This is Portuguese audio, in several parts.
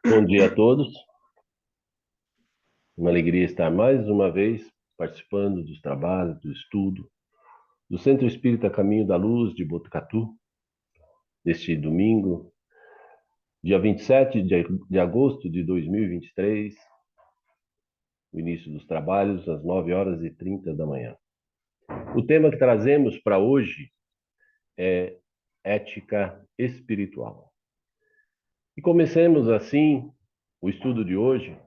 Bom dia a todos. Uma alegria estar mais uma vez participando dos trabalhos, do estudo do Centro Espírita Caminho da Luz de Botucatu, neste domingo, dia 27 de agosto de 2023, o início dos trabalhos às 9h30 da manhã. O tema que trazemos para hoje é ética espiritual. E comecemos assim o estudo de hoje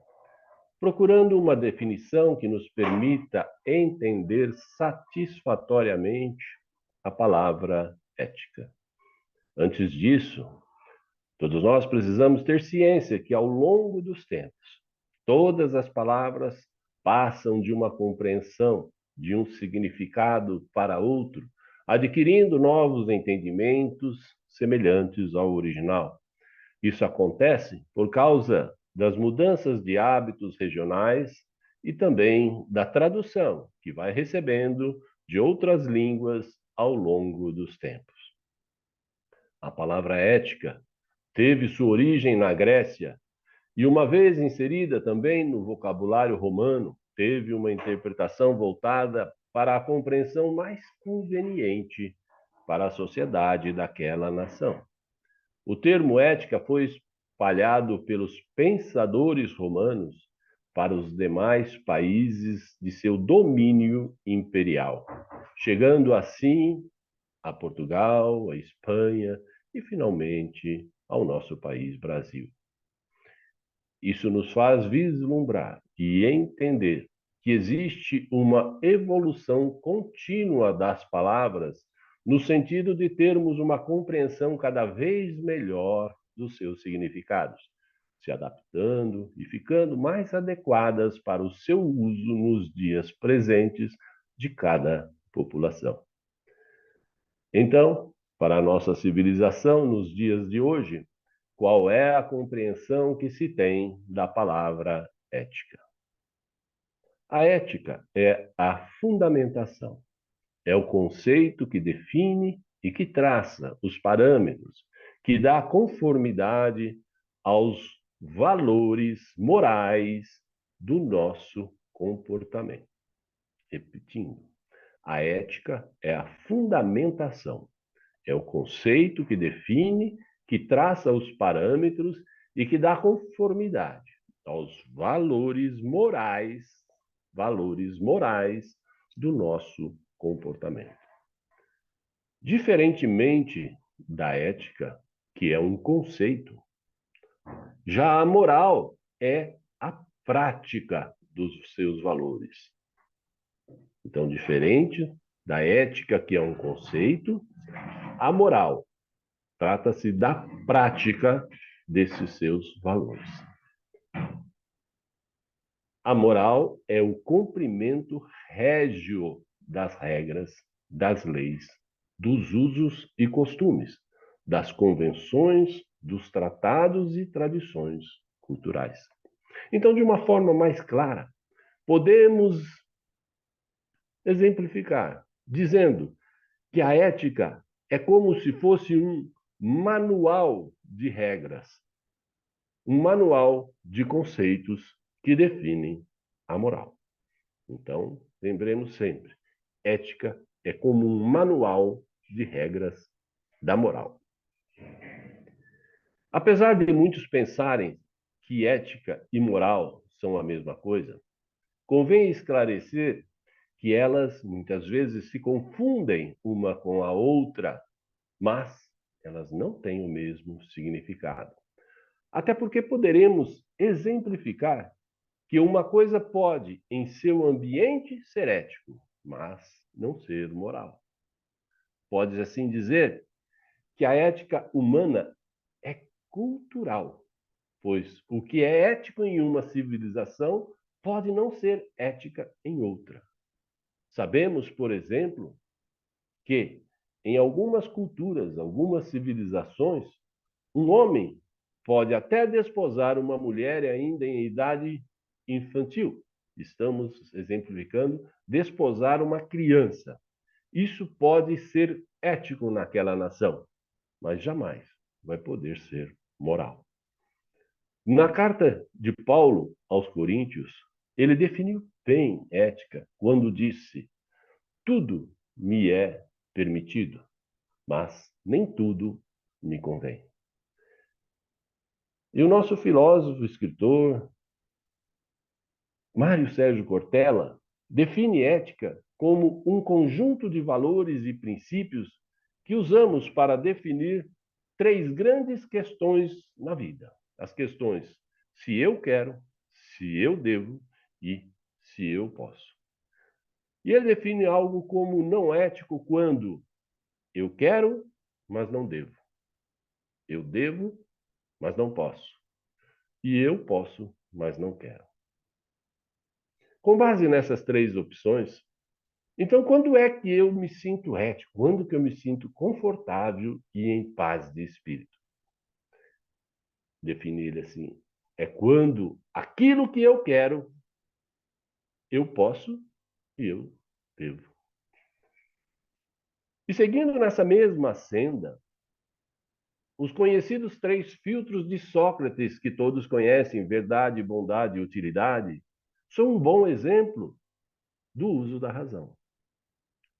procurando uma definição que nos permita entender satisfatoriamente a palavra ética. Antes disso, todos nós precisamos ter ciência que, ao longo dos tempos, todas as palavras passam de uma compreensão, de um significado para outro, adquirindo novos entendimentos semelhantes ao original. Isso acontece por causa das mudanças de hábitos regionais e também da tradução que vai recebendo de outras línguas ao longo dos tempos. A palavra ética teve sua origem na Grécia e, uma vez inserida também no vocabulário romano, teve uma interpretação voltada para a compreensão mais conveniente para a sociedade daquela nação. O termo ética foi espalhado pelos pensadores romanos para os demais países de seu domínio imperial, chegando assim a Portugal, a Espanha e, finalmente, ao nosso país, Brasil. Isso nos faz vislumbrar e entender que existe uma evolução contínua das palavras, no sentido de termos uma compreensão cada vez melhor dos seus significados, se adaptando e ficando mais adequadas para o seu uso nos dias presentes de cada população. Então, para a nossa civilização nos dias de hoje, qual é a compreensão que se tem da palavra ética? A ética é a fundamentação, é o conceito que define e que traça os parâmetros, que dá conformidade aos valores morais do nosso comportamento. Repetindo, a ética é a fundamentação, é o conceito que define, que traça os parâmetros e que dá conformidade aos valores morais do nosso comportamento. Diferentemente da ética, que é um conceito, já a moral é a prática dos seus valores. Então, diferente da ética, que é um conceito, a moral trata-se da prática desses seus valores. A moral é o cumprimento régio das regras, das leis, dos usos e costumes, das convenções, dos tratados e tradições culturais. Então, de uma forma mais clara, podemos exemplificar dizendo que a ética é como se fosse um manual de regras, um manual de conceitos que definem a moral. Então, lembremos sempre, ética é como um manual de regras da moral. Apesar de muitos pensarem que ética e moral são a mesma coisa, convém esclarecer que elas muitas vezes se confundem uma com a outra, mas elas não têm o mesmo significado. Até porque poderemos exemplificar que uma coisa pode, em seu ambiente, ser ético, mas não ser moral. Pode assim dizer que a ética humana é cultural, pois o que é ético em uma civilização pode não ser ética em outra. Sabemos, por exemplo, que em algumas culturas, algumas civilizações, um homem pode até desposar uma mulher ainda em idade infantil. Estamos exemplificando desposar uma criança. Isso pode ser ético naquela nação, mas jamais vai poder ser moral. Na carta de Paulo aos Coríntios, ele definiu bem ética quando disse: tudo me é permitido, mas nem tudo me convém. E o nosso filósofo, escritor, Mário Sérgio Cortella, define ética como um conjunto de valores e princípios que usamos para definir três grandes questões na vida. As questões se eu quero, se eu devo e se eu posso. E ele define algo como não ético quando eu quero, mas não devo. Eu devo, mas não posso. E eu posso, mas não quero. Com base nessas três opções, então quando é que eu me sinto ético? Quando que eu me sinto confortável e em paz de espírito? Definir assim, é quando aquilo que eu quero, eu posso e eu devo. E seguindo nessa mesma senda, os conhecidos três filtros de Sócrates, que todos conhecem, verdade, bondade e utilidade, são um bom exemplo do uso da razão.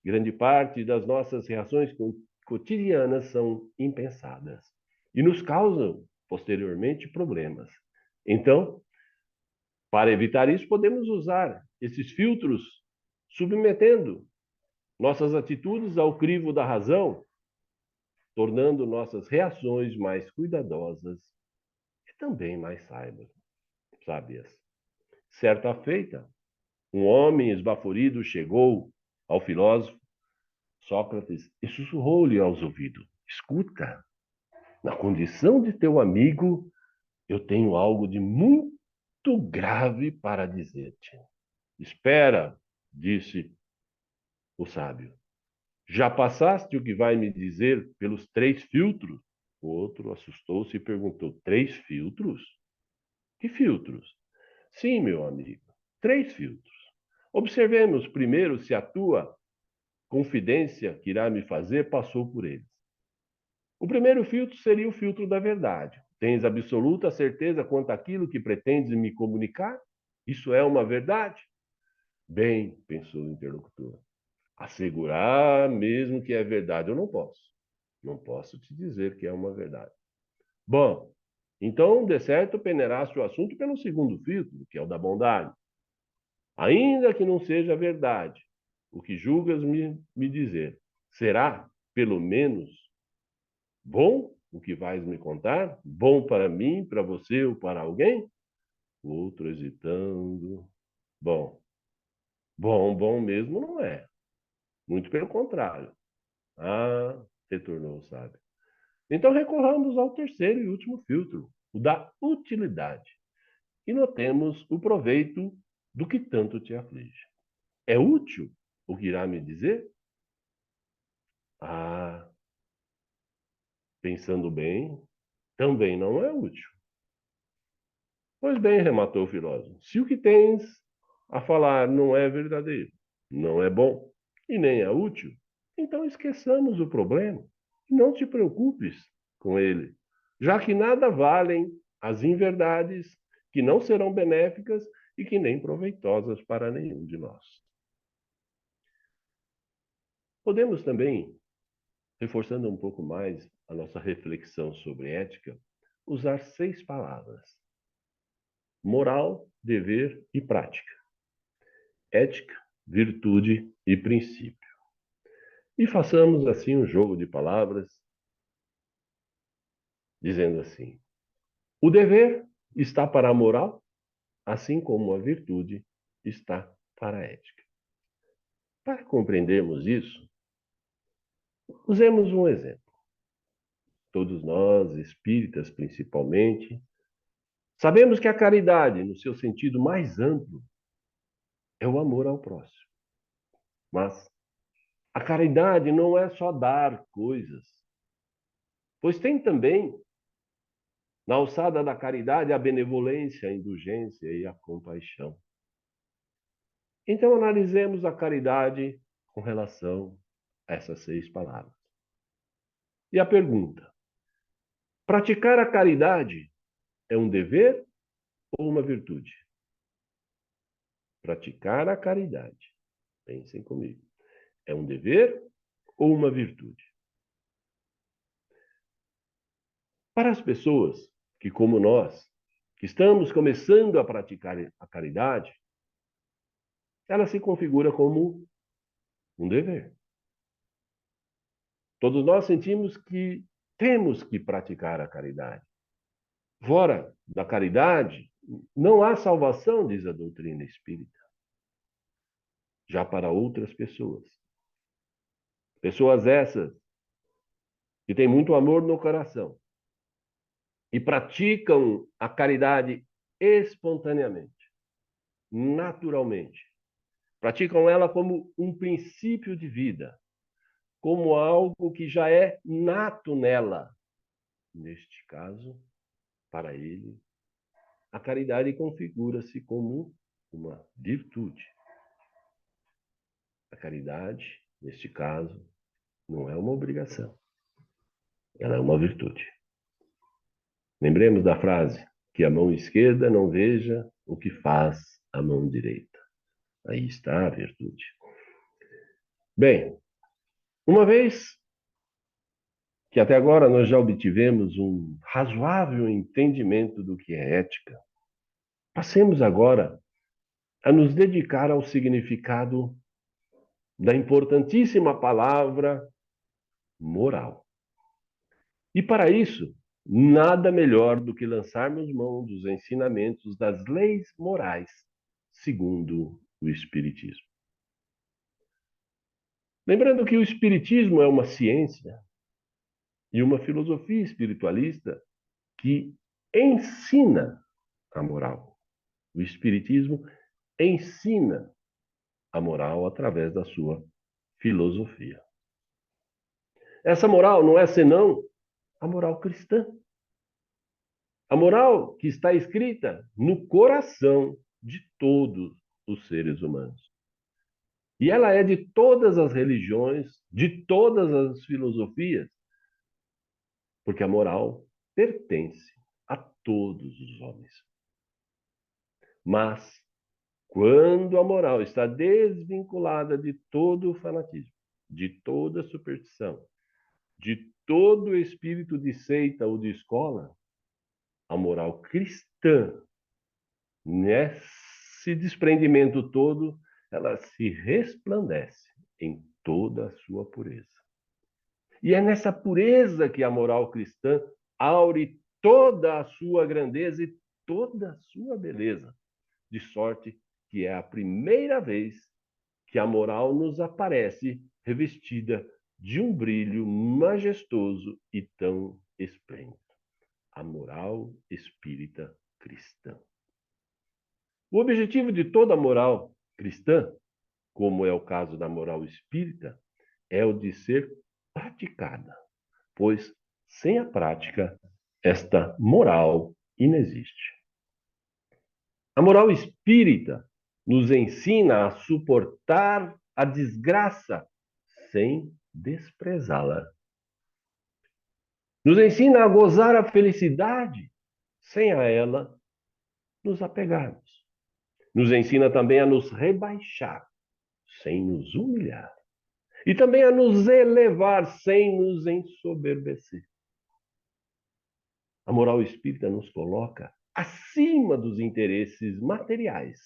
Grande parte das nossas reações cotidianas são impensadas e nos causam, posteriormente, problemas. Então, para evitar isso, podemos usar esses filtros submetendo nossas atitudes ao crivo da razão, tornando nossas reações mais cuidadosas e também mais sábias. Certa feita, um homem esbaforido chegou ao filósofo Sócrates e sussurrou-lhe aos ouvidos: escuta, na condição de teu amigo, eu tenho algo de muito grave para dizer-te. Espera, disse o sábio. Já passaste o que vai me dizer pelos três filtros? O outro assustou-se e perguntou: três filtros? Que filtros? Sim, meu amigo, três filtros. Observemos primeiro se a tua confidência que irá me fazer passou por eles. O primeiro filtro seria o filtro da verdade. Tens absoluta certeza quanto àquilo que pretendes me comunicar? Isso é uma verdade? Bem, pensou o interlocutor, assegurar mesmo que é verdade eu não posso. Não posso te dizer que é uma verdade. Bom, então, de certo, peneiraste o assunto pelo segundo filtro, que é o da bondade. Ainda que não seja verdade, o que julgas me dizer, será, pelo menos, bom o que vais me contar? Bom para mim, para você ou para alguém? O outro hesitando. Bom, bom mesmo não é. Muito pelo contrário. Ah, retornou o sábio. Então recorramos ao terceiro e último filtro, o da utilidade. E notemos o proveito do que tanto te aflige. É útil o que irá me dizer? Ah, pensando bem, também não é útil. Pois bem, rematou o filósofo, se o que tens a falar não é verdadeiro, não é bom e nem é útil, então esqueçamos o problema e não te preocupes com ele, já que nada valem as inverdades que não serão benéficas e que nem proveitosas para nenhum de nós. Podemos também, reforçando um pouco mais a nossa reflexão sobre ética, usar 6 palavras: moral, dever e prática. Ética, virtude e princípio. E façamos assim um jogo de palavras, dizendo assim: o dever está para a moral, assim como a virtude está para a ética. Para compreendermos isso, usemos um exemplo. Todos nós, espíritas principalmente, sabemos que a caridade, no seu sentido mais amplo, é o amor ao próximo. Mas a caridade não é só dar coisas, pois tem também na alçada da caridade, a benevolência, a indulgência e a compaixão. Então, analisemos a caridade com relação a essas 6 palavras. E a pergunta: Praticar a caridade é um dever ou uma virtude? Praticar a caridade, pensem comigo, é um dever ou uma virtude? Para as pessoas que, como nós, que estamos começando a praticar a caridade, ela se configura como um dever. Todos nós sentimos que temos que praticar a caridade. Fora da caridade, não há salvação, diz a doutrina espírita. Já para outras pessoas. Pessoas essas que têm muito amor no coração e praticam a caridade espontaneamente, naturalmente. Praticam ela como um princípio de vida, como algo que já é nato nela. Neste caso, para ele, a caridade configura-se como uma virtude. A caridade, neste caso, não é uma obrigação, ela é uma virtude. Lembremos da frase, que a mão esquerda não veja o que faz a mão direita. Aí está a virtude. Bem, uma vez que até agora nós já obtivemos um razoável entendimento do que é ética, passemos agora a nos dedicar ao significado da importantíssima palavra moral. E para isso, nada melhor do que lançarmos mão dos ensinamentos das leis morais, segundo o Espiritismo. Lembrando que o Espiritismo é uma ciência e uma filosofia espiritualista que ensina a moral. O Espiritismo ensina a moral através da sua filosofia. Essa moral não é senão a moral cristã. A moral que está escrita no coração de todos os seres humanos. E ela é de todas as religiões, de todas as filosofias, porque a moral pertence a todos os homens. Mas, quando a moral está desvinculada de todo o fanatismo, de toda superstição, de todo espírito de seita ou de escola, a moral cristã, nesse desprendimento todo, ela se resplandece em toda a sua pureza. E é nessa pureza que a moral cristã aure toda a sua grandeza e toda a sua beleza, de sorte que é a primeira vez que a moral nos aparece revestida de um brilho majestoso e tão esplêndido. A moral espírita cristã. O objetivo de toda moral cristã, como é o caso da moral espírita, é o de ser praticada, pois sem a prática, esta moral inexiste. A moral espírita nos ensina a suportar a desgraça sem desprezá-la. Nos ensina a gozar a felicidade sem a ela nos apegarmos. Nos ensina também a nos rebaixar sem nos humilhar. E também a nos elevar sem nos ensoberbecer. A moral espírita nos coloca acima dos interesses materiais,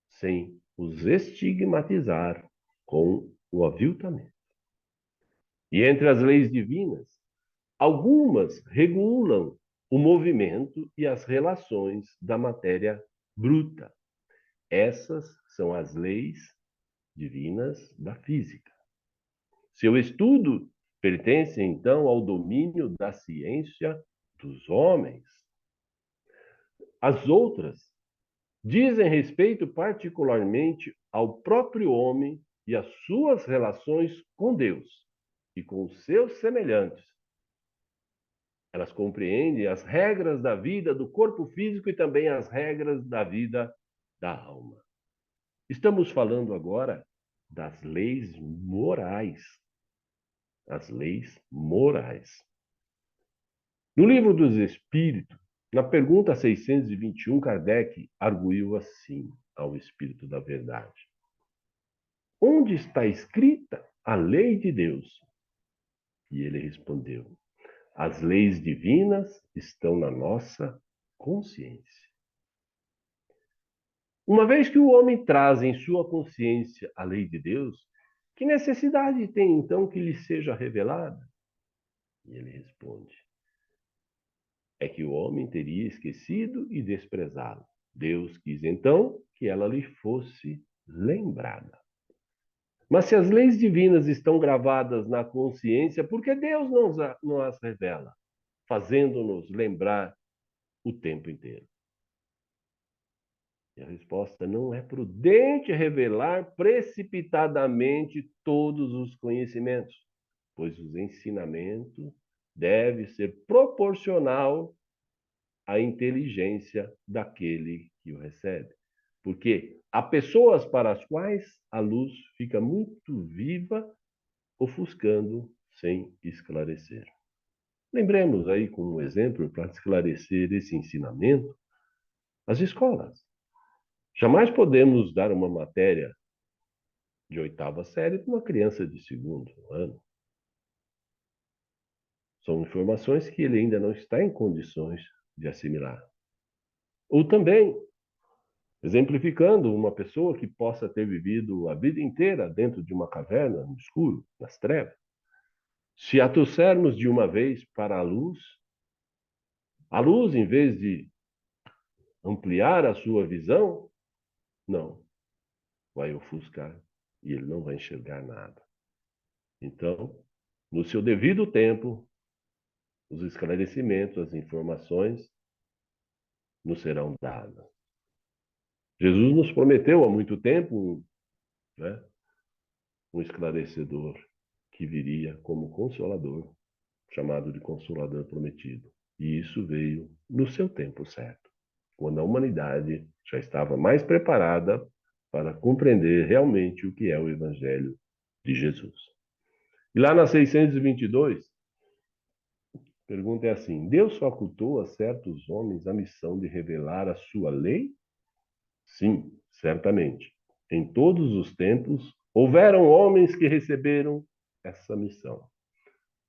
sem os estigmatizar com o aviltamento. E entre as leis divinas, algumas regulam o movimento e as relações da matéria bruta. Essas são as leis divinas da física. Seu estudo pertence, então, ao domínio da ciência dos homens. As outras dizem respeito particularmente ao próprio homem e às suas relações com Deus e com os seus semelhantes. Elas compreendem as regras da vida do corpo físico e também as regras da vida da alma. Estamos falando agora das leis morais. As leis morais. No Livro dos Espíritos, na pergunta 621, Kardec arguiu assim ao Espírito da Verdade: onde está escrita a lei de Deus? E ele respondeu: as leis divinas estão na nossa consciência. Uma vez que o homem traz em sua consciência a lei de Deus, que necessidade tem então que lhe seja revelada? E ele responde: é que o homem teria esquecido e desprezado. Deus quis então que ela lhe fosse lembrada. Mas se as leis divinas estão gravadas na consciência, por que Deus não as revela, fazendo-nos lembrar o tempo inteiro? E a resposta: não é prudente revelar precipitadamente todos os conhecimentos, pois os ensinamentos devem ser proporcional à inteligência daquele que o recebe. Porque há pessoas para as quais a luz fica muito viva, ofuscando sem esclarecer. Lembremos aí como um exemplo para esclarecer esse ensinamento as escolas. Jamais podemos dar uma matéria de oitava série para uma criança de segundo ano. São informações que ele ainda não está em condições de assimilar. Ou também, exemplificando uma pessoa que possa ter vivido a vida inteira dentro de uma caverna, no escuro, nas trevas. Se a trouxermos de uma vez para a luz, em vez de ampliar a sua visão, não, vai ofuscar e ele não vai enxergar nada. Então, no seu devido tempo, os esclarecimentos, as informações nos serão dadas. Jesus nos prometeu há muito tempo, né, um esclarecedor que viria como consolador, chamado de Consolador Prometido. E isso veio no seu tempo certo, quando a humanidade já estava mais preparada para compreender realmente o que é o Evangelho de Jesus. E lá na 622, a pergunta é assim: Deus facultou a certos homens a missão de revelar a sua lei? Sim, certamente. Em todos os tempos houveram homens que receberam essa missão.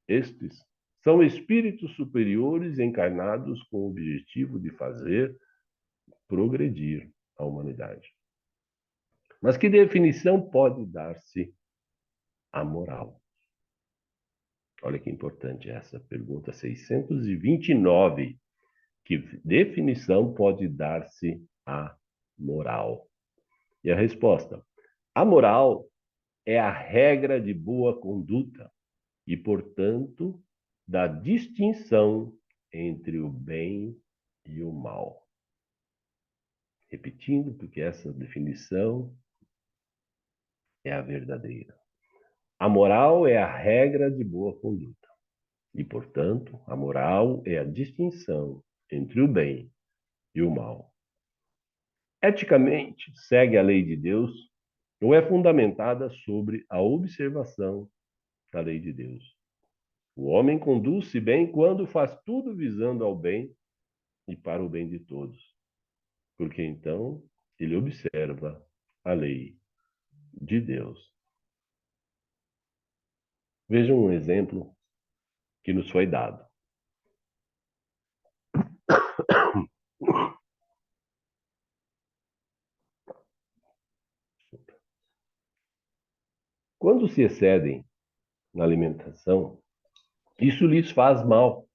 Estes são espíritos superiores encarnados com o objetivo de fazer progredir a humanidade. Mas que definição pode dar-se à moral? Olha que importante essa pergunta 629. Que definição pode dar-se à moral? E a resposta: a moral é a regra de boa conduta e, portanto, da distinção entre o bem e o mal. Repetindo, porque essa definição é a verdadeira. A moral é a regra de boa conduta e, portanto, a moral é a distinção entre o bem e o mal. Eticamente, segue a lei de Deus ou é fundamentada sobre a observação da lei de Deus. O homem conduz-se bem quando faz tudo visando ao bem e para o bem de todos, porque então ele observa a lei de Deus. Vejam um exemplo que nos foi dado. Quando se excedem na alimentação, isso lhes faz mal.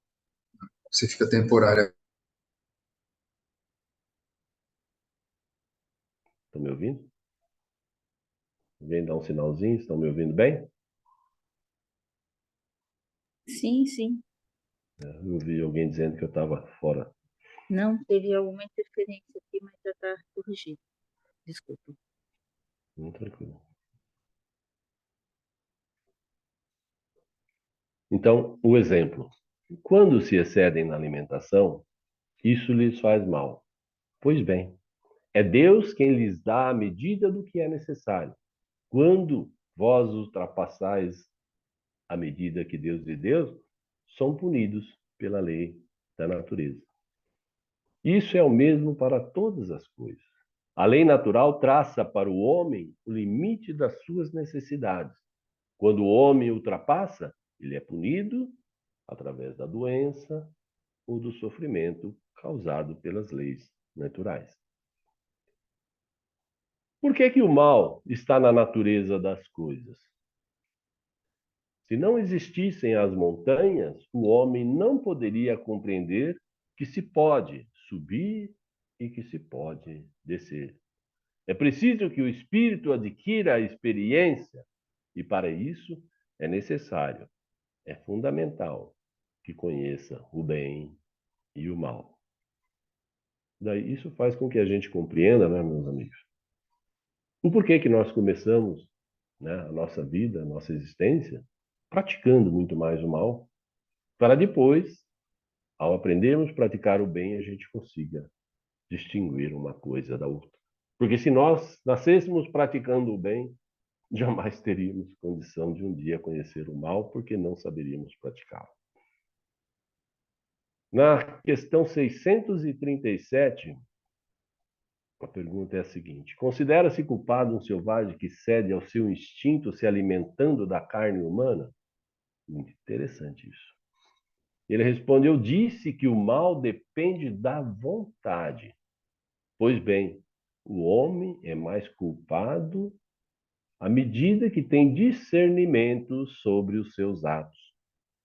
Você fica temporária. Estão me ouvindo? Vem dar um sinalzinho, estão me ouvindo bem? Sim, sim. Eu vi alguém dizendo que eu estava fora. Não, teve alguma interferência aqui, mas já está corrigido. Desculpa. Tranquilo. Então, o exemplo. Quando se excedem na alimentação, isso lhes faz mal. Pois bem, é Deus quem lhes dá a medida do que é necessário. Quando vós ultrapassais a medida que Deus lhe deu, são punidos pela lei da natureza. Isso é o mesmo para todas as coisas. A lei natural traça para o homem o limite das suas necessidades. Quando o homem ultrapassa, ele é punido através da doença ou do sofrimento causado pelas leis naturais. Por que o mal está na natureza das coisas? Se não existissem as montanhas, o homem não poderia compreender que se pode subir e que se pode descer. É preciso que o espírito adquira a experiência e, para isso, é necessário, é fundamental que conheça o bem e o mal. Daí isso faz com que a gente compreenda, né, meus amigos, o porquê que nós começamos, né, a nossa vida, a nossa existência, praticando muito mais o mal, para depois, ao aprendermos a praticar o bem, a gente consiga distinguir uma coisa da outra. Porque se nós nascêssemos praticando o bem, jamais teríamos condição de um dia conhecer o mal, porque não saberíamos praticá-lo. Na questão 637, a pergunta é a seguinte: considera-se culpado um selvagem que cede ao seu instinto se alimentando da carne humana? Muito interessante isso. Ele responde: eu disse que o mal depende da vontade. Pois bem, o homem é mais culpado à medida que tem discernimento sobre os seus atos.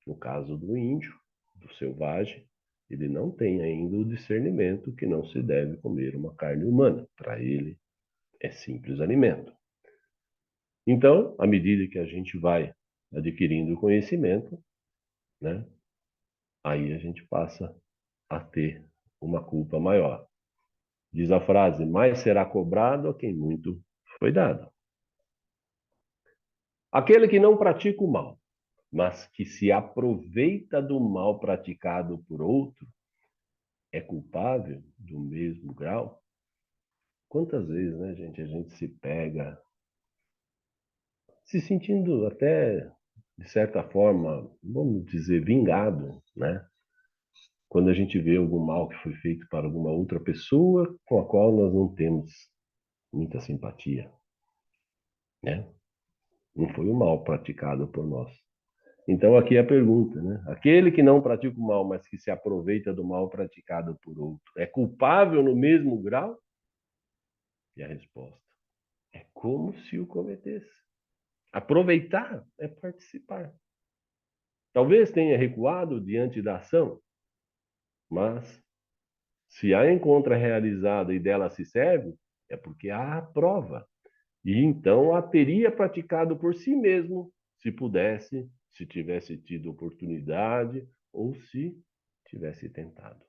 No caso do índio, do selvagem, ele não tem ainda o discernimento que não se deve comer uma carne humana. Para ele, é simples alimento. Então, à medida que a gente vai adquirindo conhecimento, né, aí a gente passa a ter uma culpa maior. Diz a frase: mais será cobrado a quem muito foi dado. Aquele que não pratica o mal, mas que se aproveita do mal praticado por outro, é culpável do mesmo grau? Quantas vezes, né, gente, a gente se pega se sentindo até, de certa forma, vamos dizer, vingado, né? Quando a gente vê algum mal que foi feito para alguma outra pessoa com a qual nós não temos muita simpatia, né? Não foi o mal praticado por nós. Então aqui é a pergunta, né? Aquele que não pratica o mal, mas que se aproveita do mal praticado por outro, é culpável no mesmo grau? E a resposta é como se o cometesse. Aproveitar é participar. Talvez tenha recuado diante da ação, mas se a encontra realizada e dela se serve, é porque há a prova. E então a teria praticado por si mesmo, se pudesse, se tivesse tido oportunidade ou se tivesse tentado.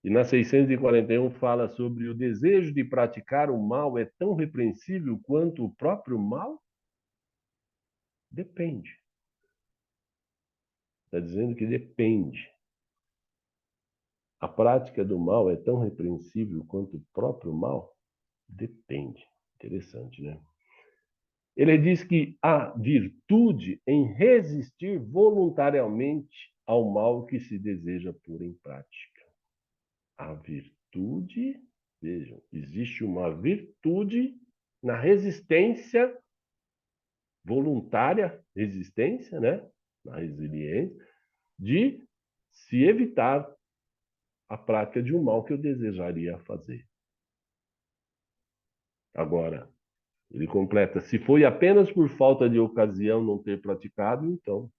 E na 641 fala sobre o desejo de praticar o mal é tão repreensível quanto o próprio mal? Depende. Está dizendo que depende. A prática do mal é tão repreensível quanto o próprio mal? Depende. Interessante, né? Ele diz que há virtude em resistir voluntariamente ao mal que se deseja pôr em prática. A virtude, vejam, existe uma virtude na resistência voluntária, resistência, né? Na resiliência, de se evitar a prática de um mal que eu desejaria fazer. Agora, ele completa: se foi apenas por falta de ocasião não ter praticado, então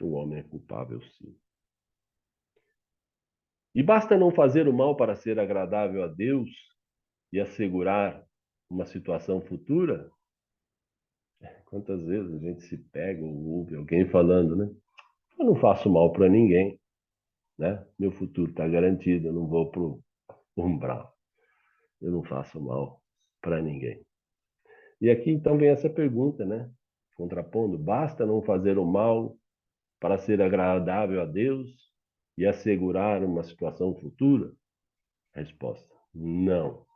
o homem é culpável, sim. E basta não fazer o mal para ser agradável a Deus e assegurar uma situação futura? Quantas vezes a gente se pega ou ouve alguém falando, né? Eu não faço mal para ninguém, né? Meu futuro está garantido, eu não vou pro umbral. Eu não faço mal para ninguém. E aqui então vem essa pergunta, né? Contrapondo: basta não fazer o mal para ser agradável a Deus e assegurar uma situação futura? Resposta: não.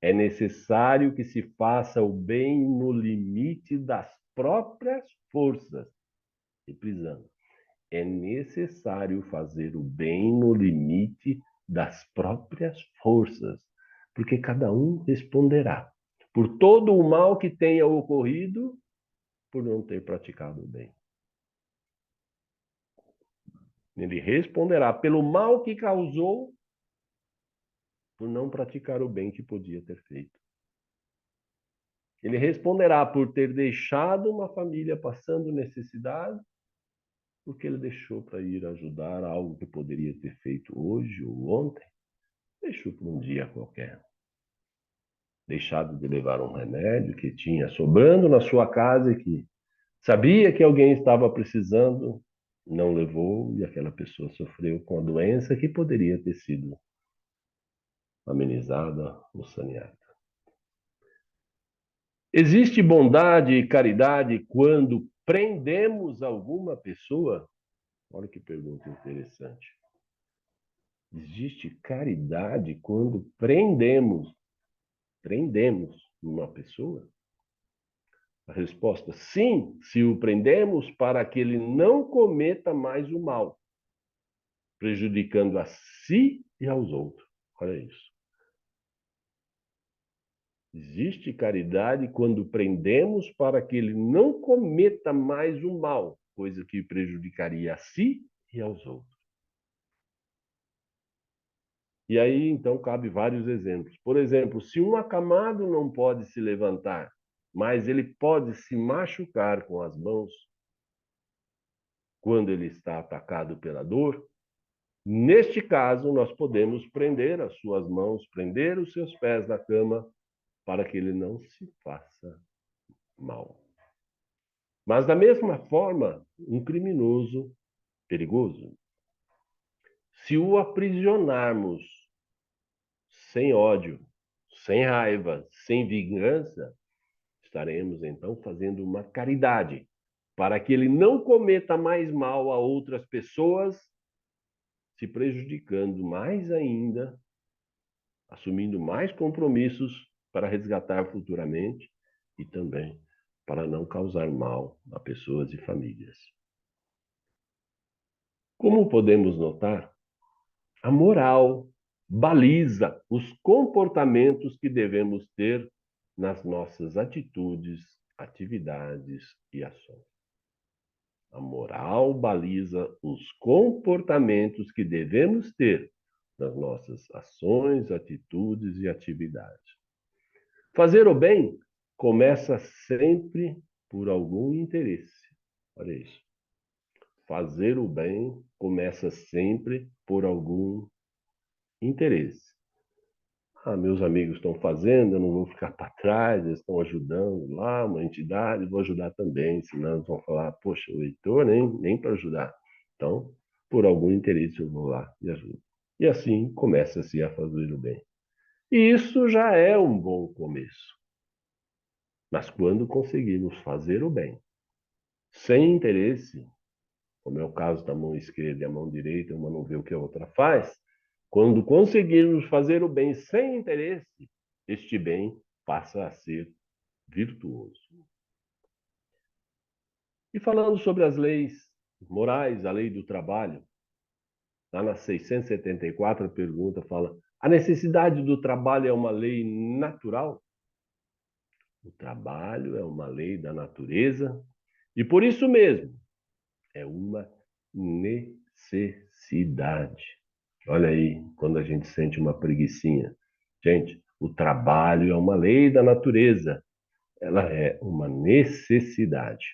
É necessário que se faça o bem no limite das próprias forças. Reprisando: é necessário fazer o bem no limite das próprias forças, porque cada um responderá por todo o mal que tenha ocorrido por não ter praticado o bem. Ele responderá pelo mal que causou por não praticar o bem que podia ter feito. Ele responderá por ter deixado uma família passando necessidade, porque ele deixou para ir ajudar algo que poderia ter feito hoje ou ontem, deixou para um dia qualquer. Deixado de levar um remédio que tinha sobrando na sua casa e que sabia que alguém estava precisando, não levou e aquela pessoa sofreu com a doença que poderia ter sido amenizada ou saneada. Existe bondade e caridade quando prendemos alguma pessoa? Olha que pergunta interessante. Existe caridade quando prendemos uma pessoa? A resposta: sim, se o prendemos para que ele não cometa mais o mal, prejudicando a si e aos outros. Olha isso. Existe caridade quando prendemos para que ele não cometa mais o mal, coisa que prejudicaria a si e aos outros. E aí, então, cabe vários exemplos. Por exemplo, se um acamado não pode se levantar, mas ele pode se machucar com as mãos quando ele está atacado pela dor, neste caso, nós podemos prender as suas mãos, prender os seus pés na cama, para que ele não se faça mal. Mas, da mesma forma, um criminoso perigoso, se o aprisionarmos sem ódio, sem raiva, sem vingança, estaremos então fazendo uma caridade para que ele não cometa mais mal a outras pessoas, se prejudicando mais ainda, assumindo mais compromissos para resgatar futuramente e também para não causar mal a pessoas e famílias. Como podemos notar, a moral baliza os comportamentos que devemos ter nas nossas atitudes, atividades e ações. A moral baliza os comportamentos que devemos ter nas nossas ações, atitudes e atividades. Fazer o bem começa sempre por algum interesse. Olha isso. Fazer o bem começa sempre por algum interesse. Meus amigos estão fazendo, eu não vou ficar para trás, eles estão ajudando lá, uma entidade, vou ajudar também, senão eles vão falar, poxa, o Heitor nem para ajudar. Então, por algum interesse eu vou lá e ajudo. E assim começa-se a fazer o bem. E isso já é um bom começo. Mas quando conseguimos fazer o bem, sem interesse, como é o caso da mão esquerda e a mão direita, uma não vê o que a outra faz, quando conseguirmos fazer o bem sem interesse, este bem passa a ser virtuoso. E falando sobre as leis morais, a lei do trabalho, lá na 674 a pergunta fala: a necessidade do trabalho é uma lei natural? O trabalho é uma lei da natureza e por isso mesmo é uma necessidade. Olha aí, quando a gente sente uma preguicinha. Gente, o trabalho é uma lei da natureza. Ela é uma necessidade.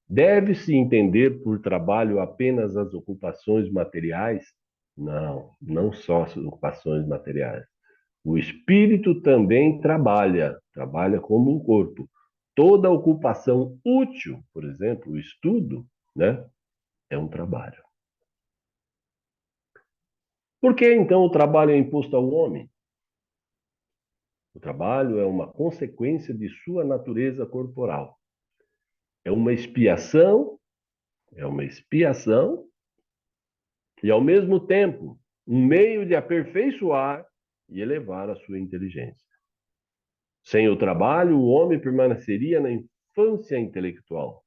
Deve-se entender por trabalho apenas as ocupações materiais? Não, não só as ocupações materiais. O espírito também trabalha como um corpo. Toda ocupação útil, por exemplo, o estudo, né, é um trabalho. Por que então o trabalho é imposto ao homem? O trabalho é uma consequência de sua natureza corporal. É uma expiação e, ao mesmo tempo, um meio de aperfeiçoar e elevar a sua inteligência. Sem o trabalho, o homem permaneceria na infância intelectual.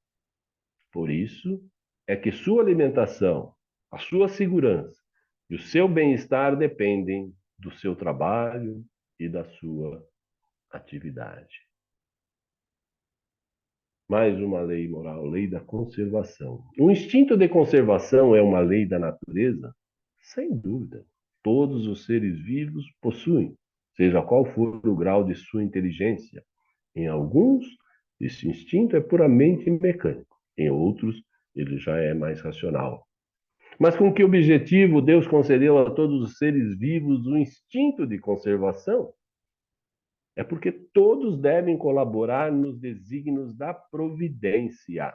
Por isso, é que sua alimentação, a sua segurança e o seu bem-estar dependem do seu trabalho e da sua atividade. Mais uma lei moral, lei da conservação. O instinto de conservação é uma lei da natureza? Sem dúvida. Todos os seres vivos possuem, seja qual for o grau de sua inteligência. Em alguns, esse instinto é puramente mecânico. Em outros, ele já é mais racional. Mas com que objetivo Deus concedeu a todos os seres vivos o instinto de conservação? É porque todos devem colaborar nos desígnios da providência.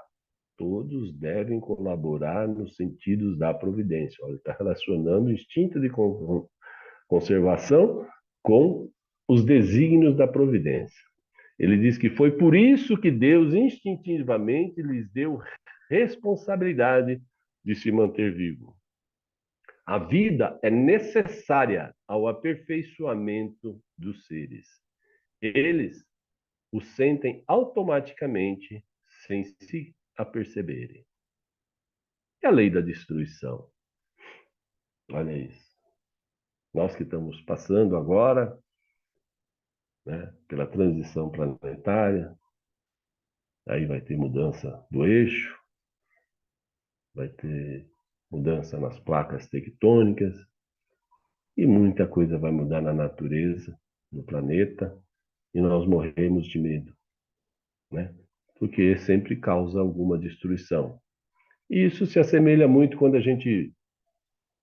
Todos devem colaborar nos sentidos da providência. Olha, está relacionando o instinto de conservação com os desígnios da providência. Ele diz que foi por isso que Deus instintivamente lhes deu responsabilidade de se manter vivo. A vida é necessária ao aperfeiçoamento dos seres. Eles o sentem automaticamente, sem se aperceberem. E a lei da destruição? Olha isso. Nós que estamos passando agora, né, pela transição planetária, aí vai ter mudança do eixo, vai ter mudança nas placas tectônicas, e muita coisa vai mudar na natureza, no planeta, e nós morremos de medo, né? Porque sempre causa alguma destruição. E isso se assemelha muito quando a gente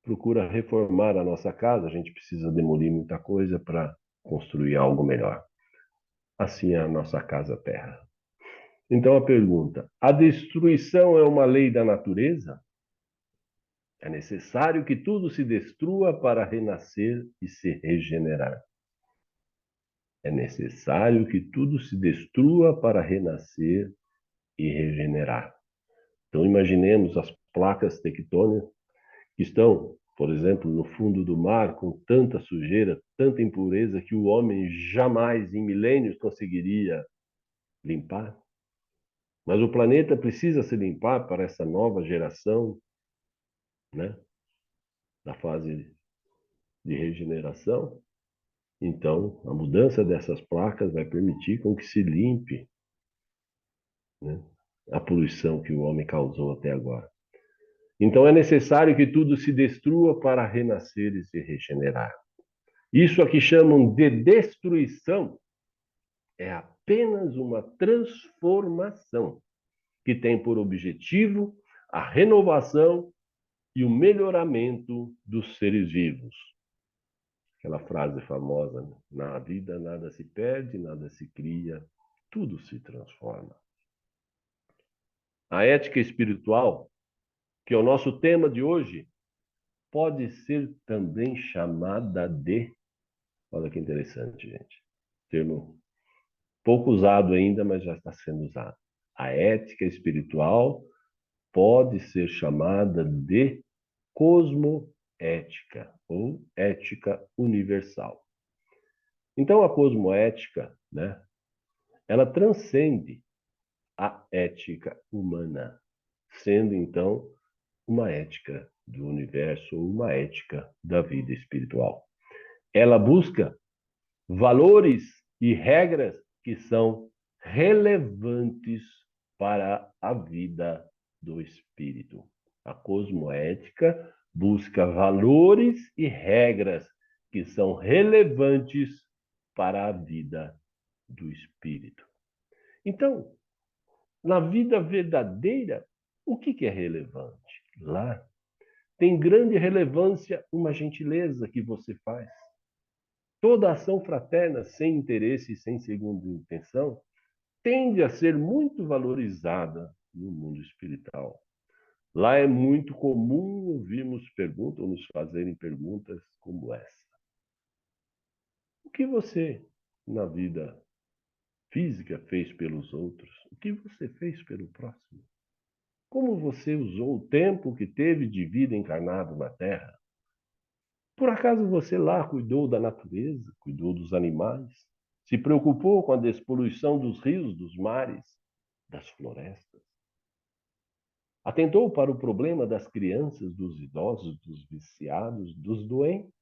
procura reformar a nossa casa, a gente precisa demolir muita coisa para construir algo melhor. Assim é a nossa casa terra. Então a pergunta: a destruição é uma lei da natureza? É necessário que tudo se destrua para renascer e se regenerar. É necessário que tudo se destrua para renascer e regenerar. Então imaginemos as placas tectônicas que estão, por exemplo, no fundo do mar, com tanta sujeira, tanta impureza que o homem jamais, em milênios, conseguiria limpar. Mas o planeta precisa se limpar para essa nova geração, né, da fase de regeneração. Então, a mudança dessas placas vai permitir com que se limpe, né, a poluição que o homem causou até agora. Então, é necessário que tudo se destrua para renascer e se regenerar. Isso aqui chamam de destruição é apenas uma transformação que tem por objetivo a renovação e o melhoramento dos seres vivos. Aquela frase famosa, né? Na vida nada se perde, nada se cria, tudo se transforma. A ética espiritual, que é o nosso tema de hoje, pode ser também chamada de... Olha que interessante, gente. Termo pouco usado ainda, mas já está sendo usado. A ética espiritual pode ser chamada de cosmoética ou ética universal. Então, a cosmoética, né, ela transcende a ética humana, sendo, então, uma ética do universo ou uma ética da vida espiritual. Ela busca valores e regras que são relevantes para a vida do espírito. A cosmoética busca valores e regras que são relevantes para a vida do espírito. Então, na vida verdadeira, o que é relevante? Lá tem grande relevância uma gentileza que você faz. Toda ação fraterna, sem interesse e sem segunda intenção, tende a ser muito valorizada no mundo espiritual. Lá é muito comum ouvirmos perguntas ou nos fazerem perguntas como essa. O que você, na vida física, fez pelos outros? O que você fez pelo próximo? Como você usou o tempo que teve de vida encarnado na Terra? Por acaso você lá cuidou da natureza, cuidou dos animais, se preocupou com a despoluição dos rios, dos mares, das florestas? Atentou para o problema das crianças, dos idosos, dos viciados, dos doentes.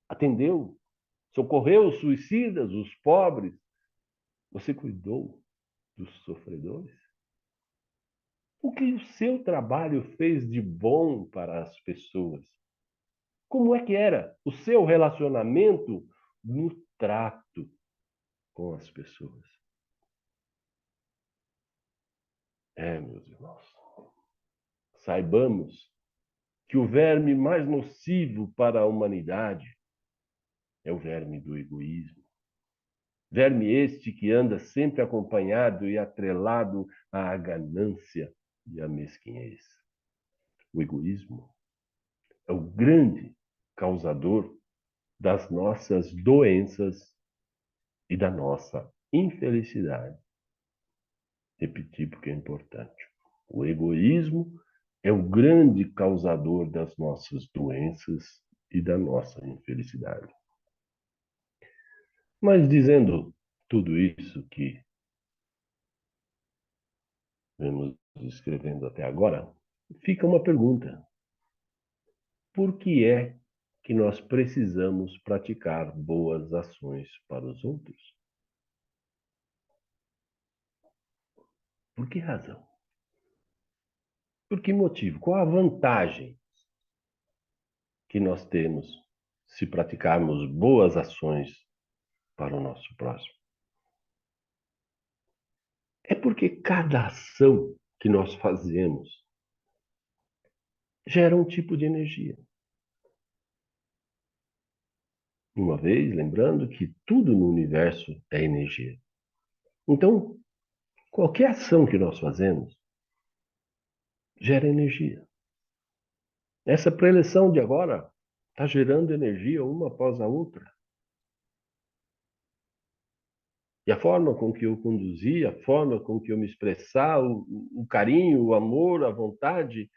Atendeu, socorreu os suicidas, os pobres. Você cuidou dos sofredores? O que o seu trabalho fez de bom para as pessoas? Como é que era o seu relacionamento no trato com as pessoas? Meus irmãos, saibamos que o verme mais nocivo para a humanidade é o verme do egoísmo. Verme este que anda sempre acompanhado e atrelado à ganância e à mesquinhez. O egoísmo é o grande causador das nossas doenças e da nossa infelicidade. Repetir porque é importante. O egoísmo é o grande causador das nossas doenças e da nossa infelicidade. Mas dizendo tudo isso que vemos escrevendo até agora, fica uma pergunta. Por que é que nós precisamos praticar boas ações para os outros? Por que razão? Por que motivo? Qual a vantagem que nós temos se praticarmos boas ações para o nosso próximo? É porque cada ação que nós fazemos gera um tipo de energia. Uma vez, lembrando que tudo no universo é energia. Então, qualquer ação que nós fazemos gera energia. Essa preleção de agora está gerando energia uma após a outra. E a forma com que eu conduzi, a forma com que eu me expressar, o carinho, o amor, a vontade,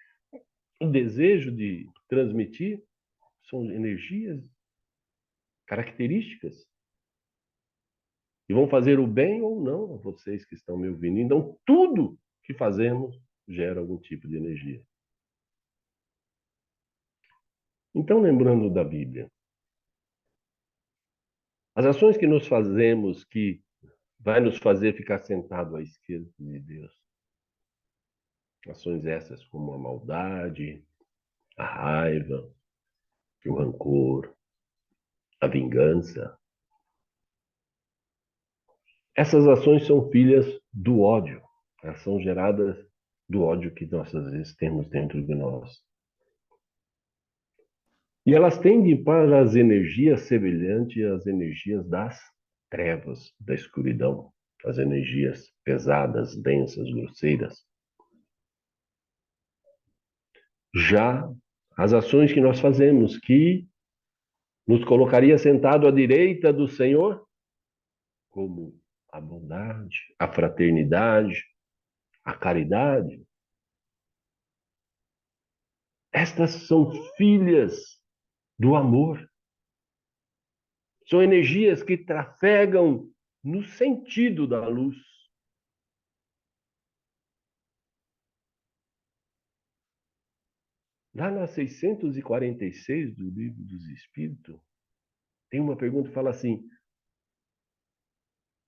o desejo de transmitir, são energias características e vão fazer o bem ou não a vocês que estão me ouvindo. Então, tudo que fazemos gera algum tipo de energia. Então, lembrando da Bíblia, as ações que nós fazemos que vai nos fazer ficar sentado à esquerda de Deus, ações essas como a maldade, a raiva, o rancor, a vingança, essas ações são filhas do ódio. Elas são geradas do ódio que nós, às vezes, temos dentro de nós. E elas tendem para as energias semelhantes às energias das trevas, da escuridão, as energias pesadas, densas, grosseiras. Já as ações que nós fazemos, que nos colocaria sentado à direita do Senhor, como a bondade, a fraternidade, a caridade, estas são filhas do amor. São energias que trafegam no sentido da luz. Lá na 646 do Livro dos Espíritos, tem uma pergunta que fala assim: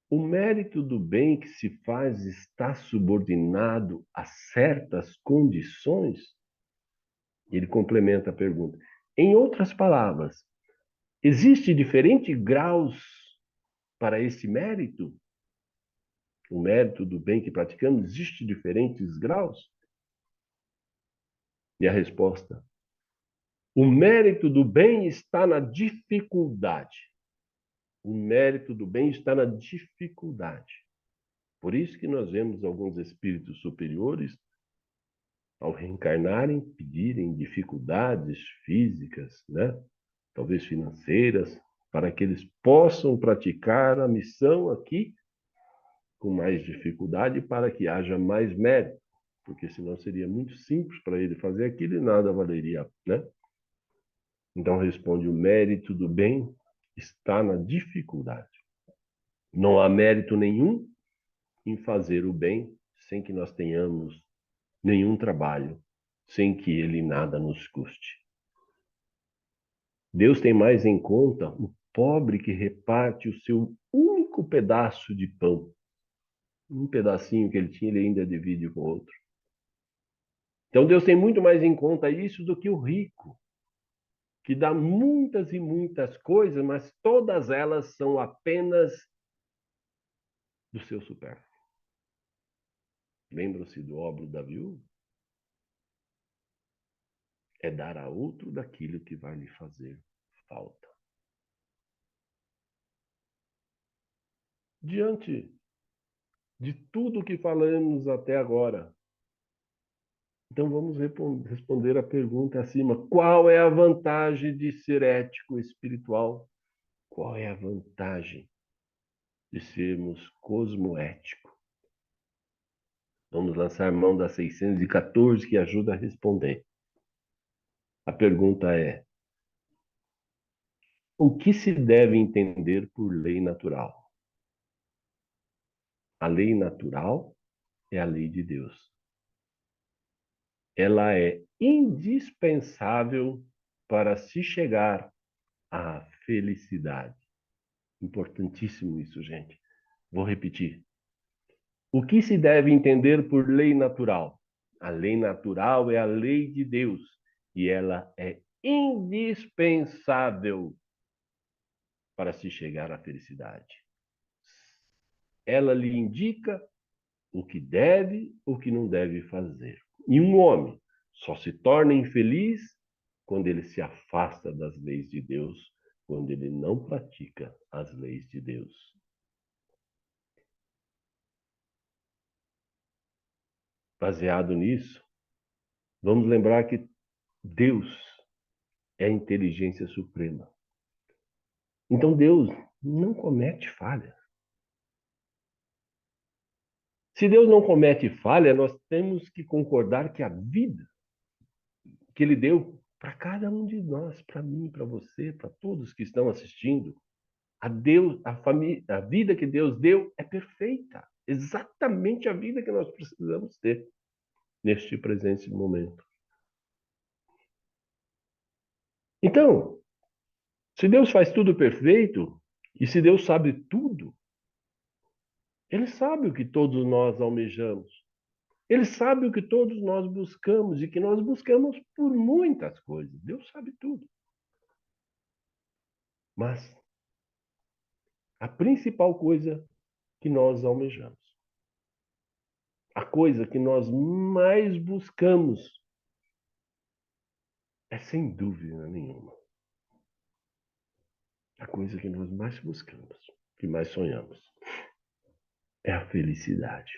o mérito do bem que se faz está subordinado a certas condições? Ele complementa a pergunta. Em outras palavras, existe diferentes graus para esse mérito? O mérito do bem que praticamos, existe diferentes graus? E a resposta: o mérito do bem está na dificuldade. O mérito do bem está na dificuldade. Por isso que nós vemos alguns espíritos superiores, ao reencarnarem, pedirem dificuldades físicas, né? Talvez financeiras, para que eles possam praticar a missão aqui com mais dificuldade, para que haja mais mérito, porque senão seria muito simples para ele fazer aquilo e nada valeria, né? Então responde: o mérito do bem está na dificuldade. Não há mérito nenhum em fazer o bem sem que nós tenhamos nenhum trabalho, sem que ele nada nos custe. Deus tem mais em conta o pobre que reparte o seu único pedaço de pão. Um pedacinho que ele tinha, ele ainda divide com outro. Então Deus tem muito mais em conta isso do que o rico, que dá muitas e muitas coisas, mas todas elas são apenas do seu supérfluo. Lembram-se do óbolo da viúva? É dar a outro daquilo que vai lhe fazer falta. Diante de tudo que falamos até agora, então vamos responder a pergunta acima. Qual é a vantagem de ser ético espiritual? Qual é a vantagem de sermos cosmoéticos? Vamos lançar mão da 614 que ajuda a responder. A pergunta é: o que se deve entender por lei natural? A lei natural é a lei de Deus. Ela é indispensável para se chegar à felicidade. Importantíssimo isso, gente. Vou repetir. O que se deve entender por lei natural? A lei natural é a lei de Deus e ela é indispensável para se chegar à felicidade. Ela lhe indica o que deve, o que não deve fazer. E um homem só se torna infeliz quando ele se afasta das leis de Deus, quando ele não pratica as leis de Deus. Baseado nisso, vamos lembrar que Deus é a inteligência suprema. Então Deus não comete falha. Se Deus não comete falha, nós temos que concordar que a vida que Ele deu para cada um de nós, para mim, para você, para todos que estão assistindo, a vida que Deus deu é perfeita. Exatamente a vida que nós precisamos ter neste presente momento. Então, se Deus faz tudo perfeito, e se Deus sabe tudo, Ele sabe o que todos nós almejamos. Ele sabe o que todos nós buscamos e que nós buscamos por muitas coisas. Deus sabe tudo. Mas a principal coisa que nós almejamos, a coisa que nós mais buscamos, é sem dúvida nenhuma a coisa que nós mais buscamos, que mais sonhamos, é a felicidade.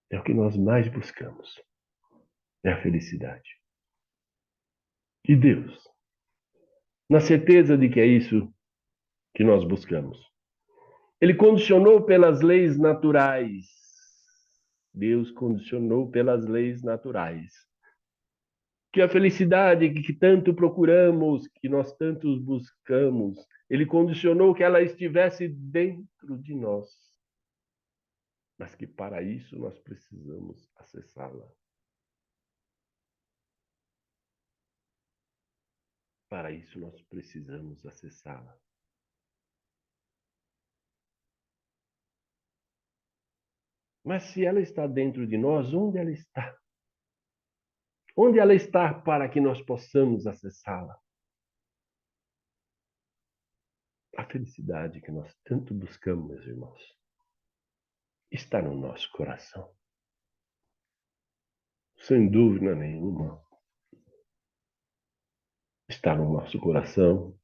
É o que nós mais buscamos, é a felicidade. E Deus, na certeza de que é isso que nós buscamos, Ele condicionou pelas leis naturais. Deus condicionou pelas leis naturais. Que a felicidade que tanto procuramos, que nós tanto buscamos, Ele condicionou que ela estivesse dentro de nós. Mas que para isso nós precisamos acessá-la. Para isso nós precisamos acessá-la. Mas se ela está dentro de nós, onde ela está? Onde ela está para que nós possamos acessá-la? A felicidade que nós tanto buscamos, meus irmãos, está no nosso coração. Sem dúvida nenhuma. Está no nosso coração.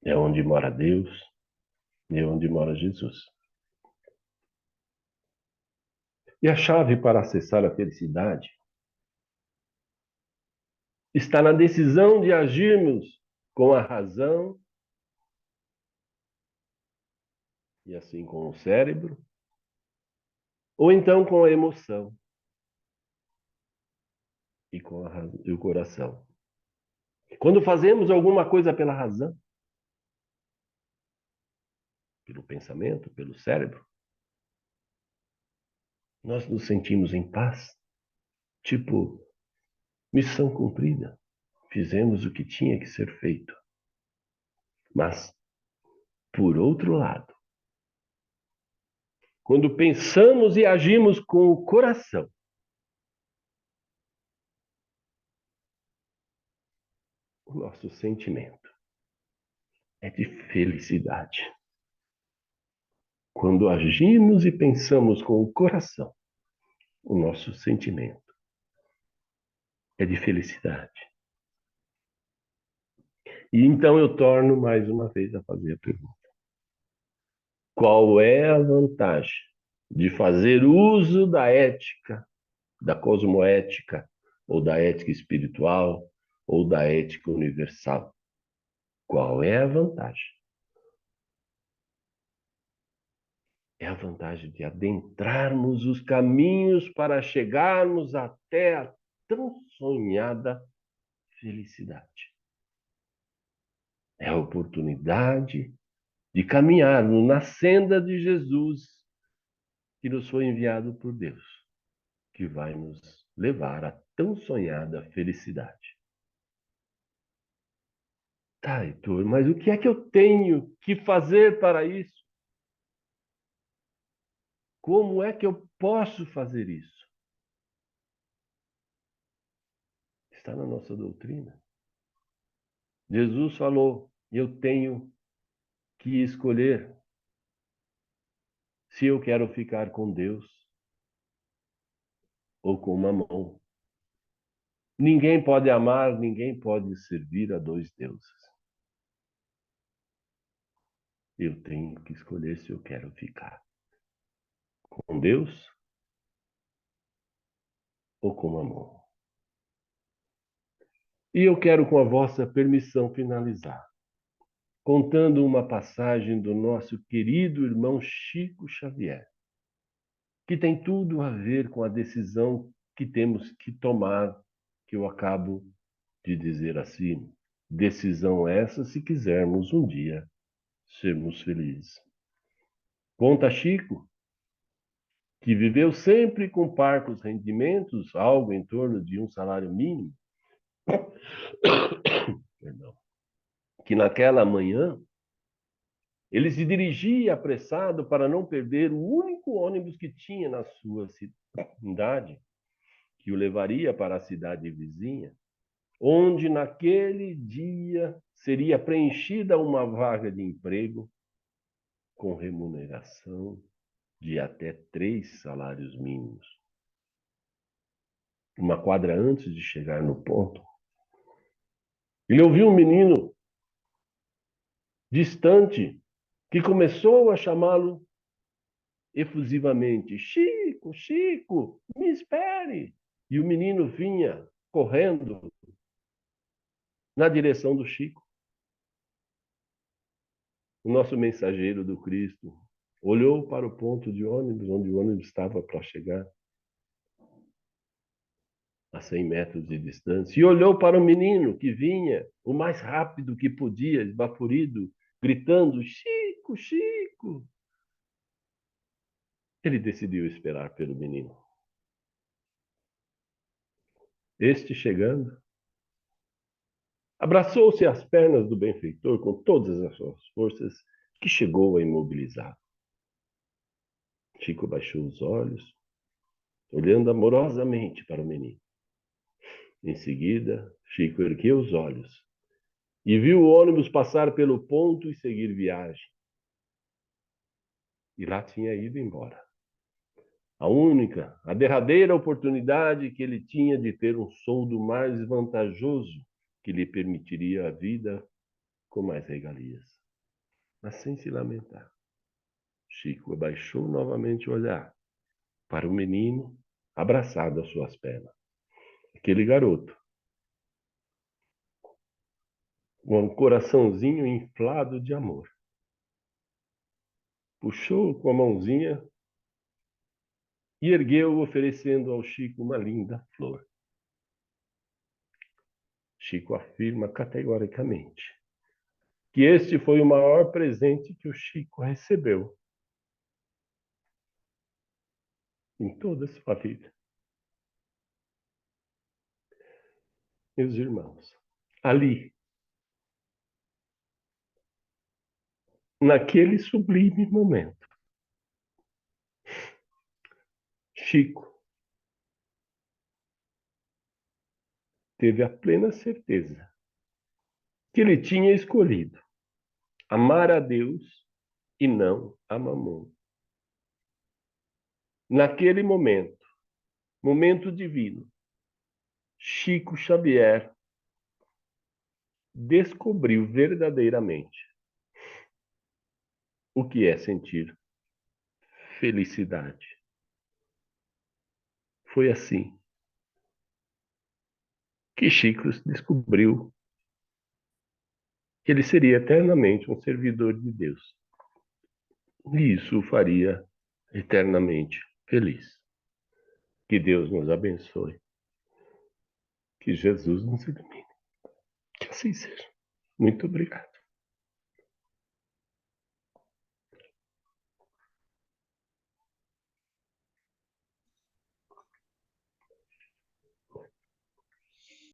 É onde mora Deus. É onde mora Jesus. E a chave para acessar a felicidade está na decisão de agirmos com a razão e assim com o cérebro, ou então com a emoção e com e o coração. Quando fazemos alguma coisa pela razão, pelo pensamento, pelo cérebro, nós nos sentimos em paz, tipo, missão cumprida. Fizemos o que tinha que ser feito. Mas, por outro lado, quando pensamos e agimos com o coração, o nosso sentimento é de felicidade. Quando agimos e pensamos com o coração, o nosso sentimento é de felicidade. E então eu torno mais uma vez a fazer a pergunta. Qual é a vantagem de fazer uso da ética, da cosmoética, ou da ética espiritual, ou da ética universal? Qual é a vantagem? É a vantagem de adentrarmos os caminhos para chegarmos até a tão sonhada felicidade. É a oportunidade de caminharmos na senda de Jesus, que nos foi enviado por Deus, que vai nos levar à tão sonhada felicidade. Tá, Heitor, mas o que é que eu tenho que fazer para isso? Como é que eu posso fazer isso? Está na nossa doutrina. Jesus falou: eu tenho que escolher se eu quero ficar com Deus ou com Mamon. Ninguém pode amar, ninguém pode servir a dois deuses. Eu tenho que escolher se eu quero ficar com Deus ou com Mamon. E eu quero, com a vossa permissão, finalizar contando uma passagem do nosso querido irmão Chico Xavier, que tem tudo a ver com a decisão que temos que tomar, que eu acabo de dizer assim. Decisão essa se quisermos um dia sermos felizes. Conta Chico que viveu sempre com parcos rendimentos, algo em torno de um salário mínimo, perdão, que naquela manhã ele se dirigia apressado para não perder o único ônibus que tinha na sua cidade, que o levaria para a cidade vizinha, onde naquele dia seria preenchida uma vaga de emprego com remuneração de até 3 salários mínimos. Uma quadra antes de chegar no ponto, ele ouviu um menino distante que começou a chamá-lo efusivamente: Chico, Chico, me espere! E o menino vinha correndo na direção do Chico. O nosso mensageiro do Cristo olhou para o ponto de ônibus, onde o ônibus estava para chegar, a 100 metros de distância, e olhou para o menino que vinha o mais rápido que podia, esbaforido, gritando: Chico, Chico! Ele decidiu esperar pelo menino. Este chegando, abraçou-se às pernas do benfeitor com todas as suas forças, que chegou a imobilizá-lo. Chico baixou os olhos, olhando amorosamente para o menino. Em seguida, Chico ergueu os olhos e viu o ônibus passar pelo ponto e seguir viagem. E lá tinha ido embora. A única, a derradeira oportunidade que ele tinha de ter um soldo mais vantajoso que lhe permitiria a vida com mais regalias. Mas sem se lamentar, Chico abaixou novamente o olhar para o menino abraçado às suas pernas. Aquele garoto, com um coraçãozinho inflado de amor, puxou com a mãozinha e ergueu, oferecendo ao Chico uma linda flor. Chico afirma categoricamente que este foi o maior presente que o Chico recebeu. em toda a sua vida. Meus irmãos, ali, naquele sublime momento, Chico teve a plena certeza que ele tinha escolhido amar a Deus e não a Mamon. Naquele momento, momento divino, Chico Xavier descobriu verdadeiramente o que é sentir felicidade. Foi assim que Chico descobriu que ele seria eternamente um servidor de Deus. E isso o faria eternamente feliz. Que Deus nos abençoe. Que Jesus nos ilumine. Que assim seja. Muito obrigado.